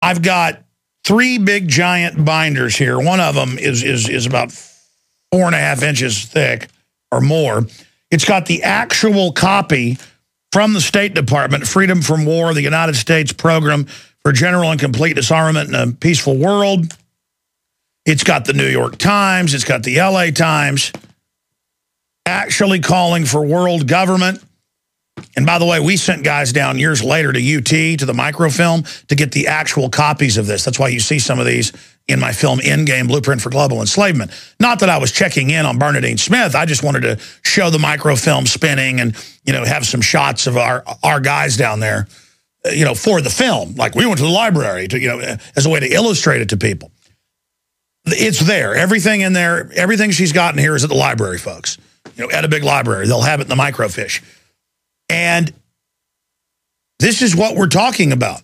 I've got 3 big giant binders here. One of them is about 4.5 inches thick or more. It's got the actual copy from the State Department, Freedom from War, the United States Program for General and Complete Disarmament in a Peaceful World. It's got the New York Times. It's got the LA Times actually calling for world government. And by the way, we sent guys down years later to UT, to the microfilm, to get the actual copies of this. That's why you see some of these in my film, Endgame, Blueprint for Global Enslavement. Not that I was checking in on Bernadine Smith. I just wanted to show the microfilm spinning and, you know, have some shots of our guys down there, you know, for the film. Like, we went to the library, to, you know, as a way to illustrate it to people. It's there. Everything in there, everything she's gotten here is at the library, folks. You know, at a big library. They'll have it in the microfiche. And this is what we're talking about.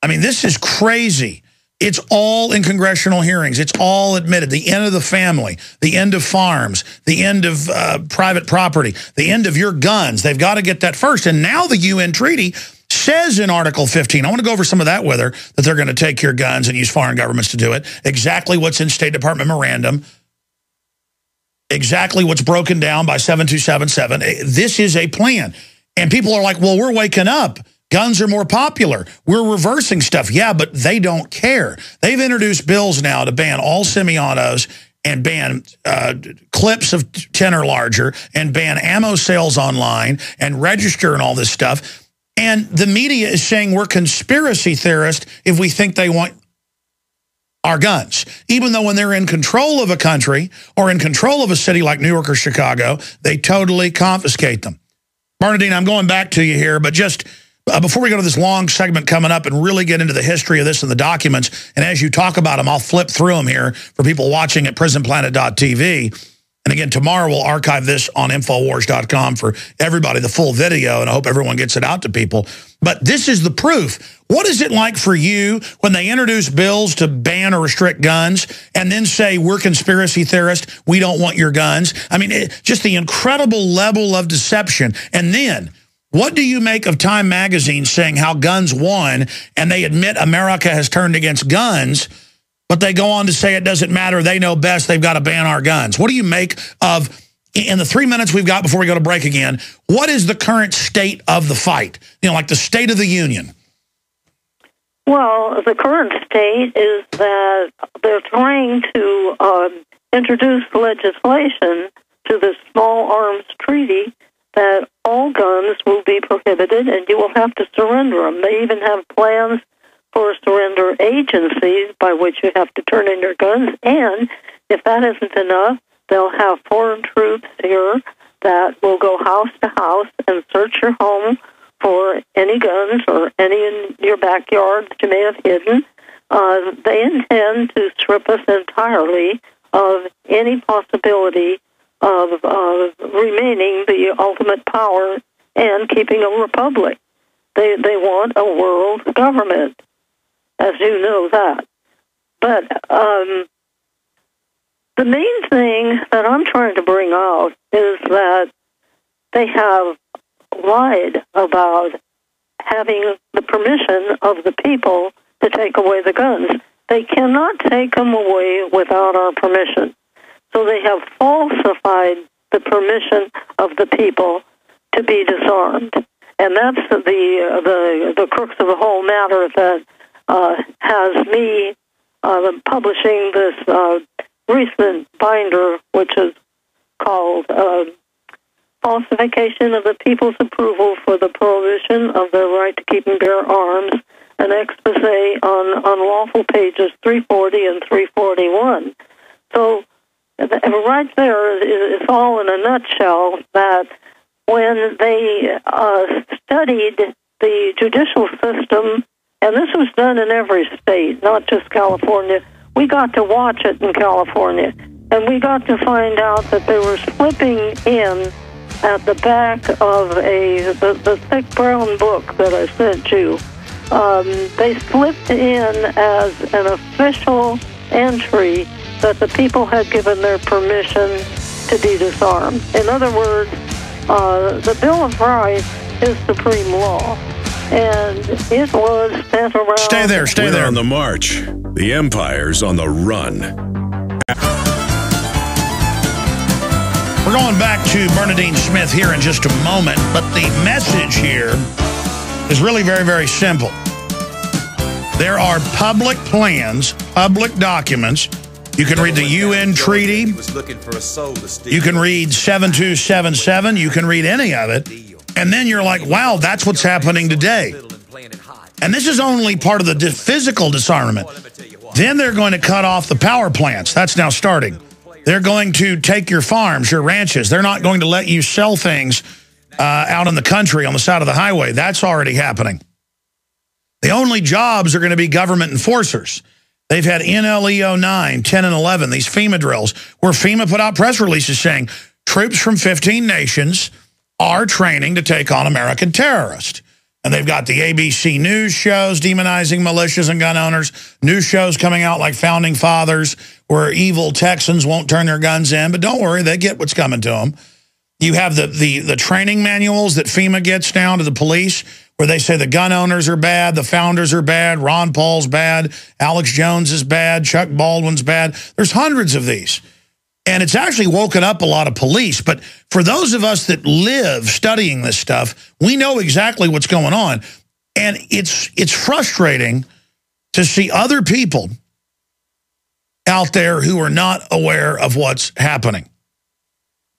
I mean, this is crazy. It's all in congressional hearings. It's all admitted. The end of the family, the end of farms, the end of private property, the end of your guns. They've got to get that first. And now the UN treaty says in Article 15, I want to go over some of that with her, that they're going to take your guns and use foreign governments to do it. Exactly what's in State Department memorandum. Exactly what's broken down by 7277. This is a plan. And people are like, well, we're waking up. Guns are more popular. We're reversing stuff. Yeah, but they don't care. They've introduced bills now to ban all semi-autos and ban clips of 10 or larger and ban ammo sales online and register and all this stuff. And the media is saying we're conspiracy theorists if we think they want our guns, even though when they're in control of a country or in control of a city like New York or Chicago, they totally confiscate them. Bernadine, I'm going back to you here, but just before we go to this long segment coming up and really get into the history of this and the documents, and as you talk about them, I'll flip through them here for people watching at prisonplanet.tv. And again, tomorrow we'll archive this on Infowars.com for everybody, the full video, and I hope everyone gets it out to people. But this is the proof. What is it like for you when they introduce bills to ban or restrict guns and then say, we're conspiracy theorists, we don't want your guns? I mean, just the incredible level of deception. And then, what do you make of Time magazine saying how guns won, and they admit America has turned against guns, but they go on to say it doesn't matter, they know best, they've got to ban our guns? What do you make of, in the 3 minutes we've got before we go to break again, what is the current state of the fight? You know, like the State of the Union. Well, the current state is that they're trying to introduce legislation to the Small Arms Treaty that all guns will be prohibited and you will have to surrender them. They even have plans for surrender agencies by which you have to turn in your guns. And if that isn't enough, they'll have foreign troops here that will go house to house and search your home for any guns or any in your backyard that you may have hidden. They intend to strip us entirely of any possibility of remaining the ultimate power and keeping a republic. They want a world government, as you know that. But the main thing that I'm trying to bring out is that they have lied about having the permission of the people to take away the guns. They cannot take them away without our permission. So they have falsified the permission of the people to be disarmed. And that's the crux of the whole matter that has me publishing this recent binder, which is called Falsification of the People's Approval for the Prohibition of Their Right to Keep and Bear Arms, an expose on unlawful pages 340 and 341. So right there is all in a nutshell that when they studied the judicial system, and this was done in every state, not just California, we got to watch it in California, and we got to find out that they were slipping in at the back of the thick brown book that I sent you. They slipped in as an official entry that the people had given their permission to be disarmed. In other words, the Bill of Rights is supreme law. and it was sent around. Stay there. We're on the march. The Empire's on the run. We're going back to Bernadine Smith here in just a moment, but the message here is really very, very simple. There are public plans, public documents. You can read the UN treaty. You can read 7277. You can read any of it. And then you're like, wow, that's what's happening today. And this is only part of the physical disarmament. Then they're going to cut off the power plants. That's now starting. They're going to take your farms, your ranches. They're not going to let you sell things out in the country on the side of the highway. That's already happening. The only jobs are going to be government enforcers. They've had NLEO 9, 10, and 11, these FEMA drills, where FEMA put out press releases saying troops from 15 nations are training to take on American terrorists. And they've got the ABC News shows demonizing militias and gun owners, news shows coming out like Founding Fathers, where evil Texans won't turn their guns in. But don't worry, they get what's coming to them. You have the training manuals that FEMA gets down to the police, where they say the gun owners are bad, the founders are bad, Ron Paul's bad, Alex Jones is bad, Chuck Baldwin's bad. There's hundreds of these. And it's actually woken up a lot of police. But for those of us that live studying this stuff, we know exactly what's going on. And it's frustrating to see other people out there who are not aware of what's happening.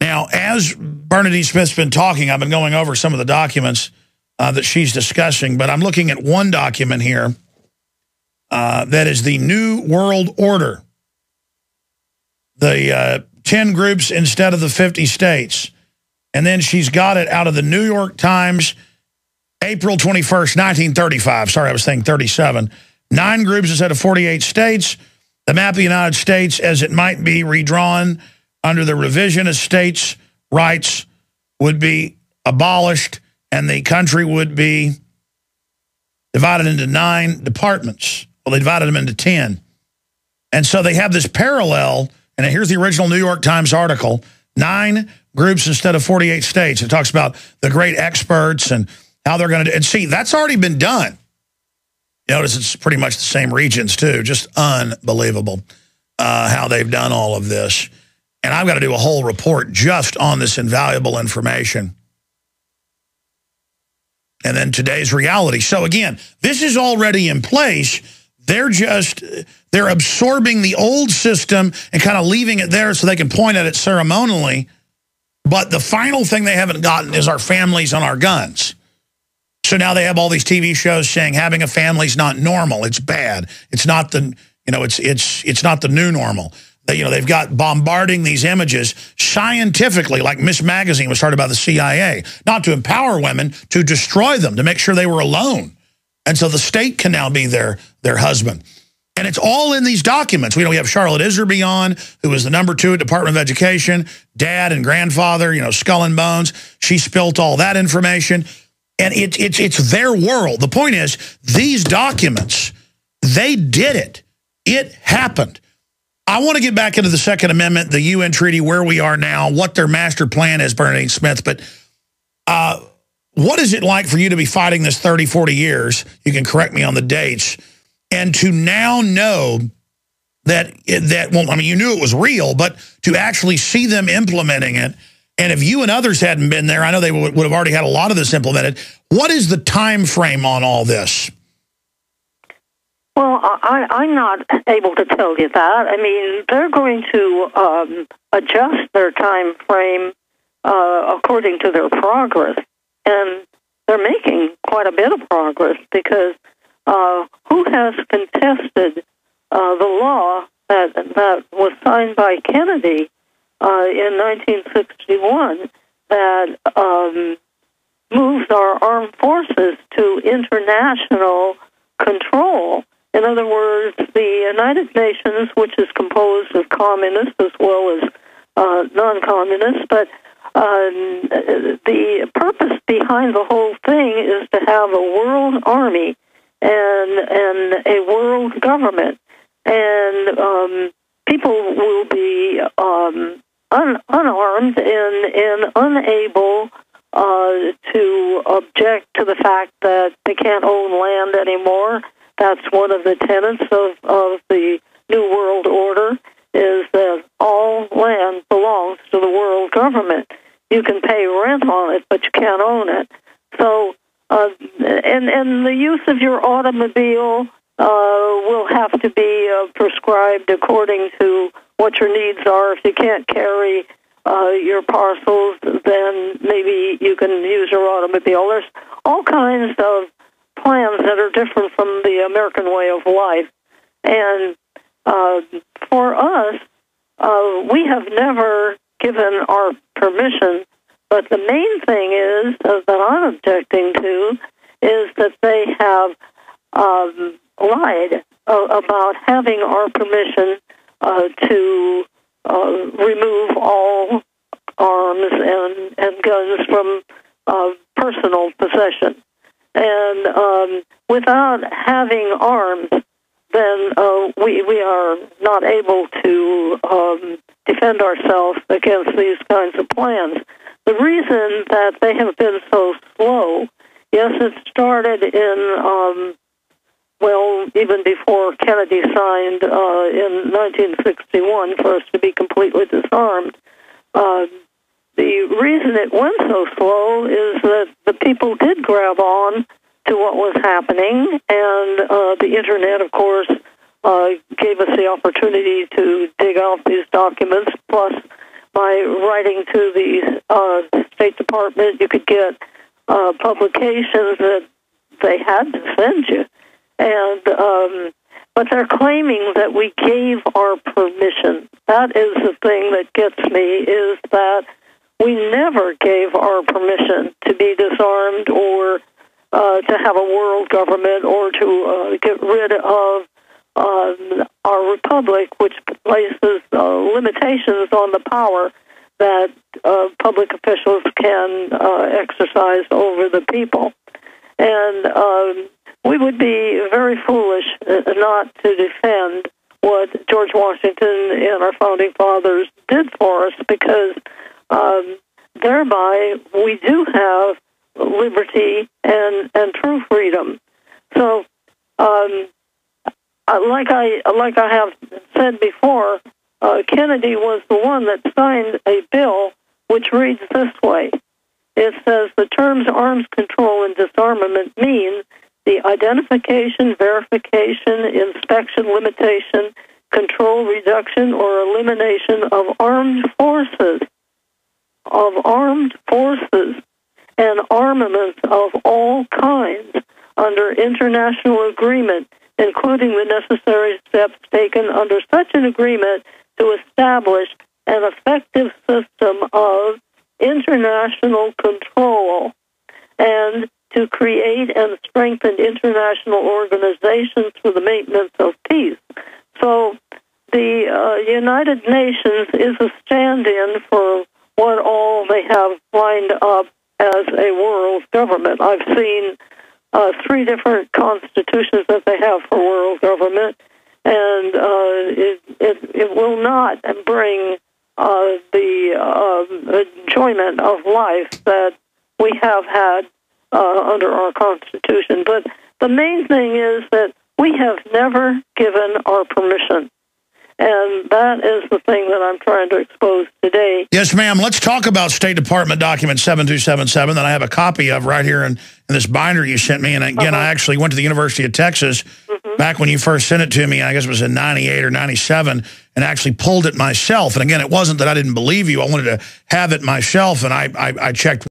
Now, as Bernadine Smith's been talking, I've been going over some of the documents that she's discussing, but I'm looking at one document here that is the New World Order. The 10 groups instead of the 50 states. And then she's got it out of the New York Times, April 21st, 1935. Sorry, I was saying 37. 9 groups instead of 48 states. The map of the United States as it might be redrawn under the revisionist states' rights would be abolished, and the country would be divided into 9 departments. Well, they divided them into 10. And so they have this parallel, and here's the original New York Times article, 9 groups instead of 48 states. It talks about the great experts and how they're going to do. And see, that's already been done. You notice it's pretty much the same regions, too. Just unbelievable how they've done all of this. And I've got to do a whole report just on this invaluable information. And then today's reality. So again, this is already in place. They're absorbing the old system and kind of leaving it there so they can point at it ceremonially. But the final thing they haven't gotten is our families and our guns. So now they have all these TV shows saying having a family is not normal. It's bad. It's not the, it's not the new normal. They've got bombarding these images scientifically, like Miss Magazine was started by the CIA, not to empower women, to destroy them, to make sure they were alone. And so the state can now be their husband. And it's all in these documents. We have Charlotte Iserby on, who was the #2 at Department of Education, dad and grandfather, skull and bones. She spilt all that information. And it's their world. The point is, these documents, they did it. It happened. I want to get back into the Second Amendment, the UN treaty, where we are now, what their master plan is, Bernadine Smith. But what is it like for you to be fighting this 30, 40 years? You can correct me on the dates. And to now know that well, I mean, you knew it was real, but to actually see them implementing it. And if you and others hadn't been there, I know they would have already had a lot of this implemented. What is the time frame on all this? Well, I'm not able to tell you that. I mean, they're going to adjust their time frame according to their progress. And they're making quite a bit of progress because who has contested the law that was signed by Kennedy in 1961 that moves our armed forces to international control? In other words, the United Nations, which is composed of communists as well as non-communists, but the purpose behind the whole thing is to have a world army and a world government, and people will be unarmed and unable to object to the fact that they can't own land anymore. That's one of the tenets of the New World Order, is that all land belongs to the world government. You can pay rent on it, but you can't own it. So, and the use of your automobile will have to be prescribed according to what your needs are. If you can't carry your parcels, then maybe you can use your automobile. There's all kinds of plans that are different from the American way of life. And for us, we have never given our permission, but the main thing is, that I'm objecting to, is that they have lied about having our permission to remove all arms and guns from personal possession. And without having arms, then we are not able to defend ourselves against these kinds of plans. The reason that they have been so slow, yes, it started in, even before Kennedy signed in 1961 for us to be completely disarmed. The reason it went so slow is that the people did grab on to what was happening, and the Internet, of course, gave us the opportunity to dig out these documents. Plus, by writing to the State Department, you could get publications that they had to send you. And but they're claiming that we gave our permission. That is the thing that gets me, is that we never gave our permission to be disarmed or to have a world government or to get rid of our republic, which places limitations on the power that public officials can exercise over the people. And we would be very foolish not to defend what George Washington and our founding fathers did for us, because thereby we do have liberty and true freedom. So, like I have said before, Kennedy was the one that signed a bill which reads this way. It says, the terms arms control and disarmament mean the identification, verification, inspection, limitation, control, reduction, or elimination of armed forces, and armaments of all kinds under international agreement, including the necessary steps taken under such an agreement to establish an effective system of international control and to create and strengthen international organizations for the maintenance of peace. So the United Nations is a stand-in for what all they have lined up as a world government. I've seen 3 different constitutions that they have for world government, and it will not bring the enjoyment of life that we have had under our Constitution. But the main thing is that we have never given our permission. And that is the thing that I'm trying to expose today. Yes, ma'am. Let's talk about State Department document 7277 that I have a copy of right here in this binder you sent me. And again, I actually went to the University of Texas back when you first sent it to me. I guess it was in 98 or 97, and actually pulled it myself. And again, it wasn't that I didn't believe you. I wanted to have it myself, and I checked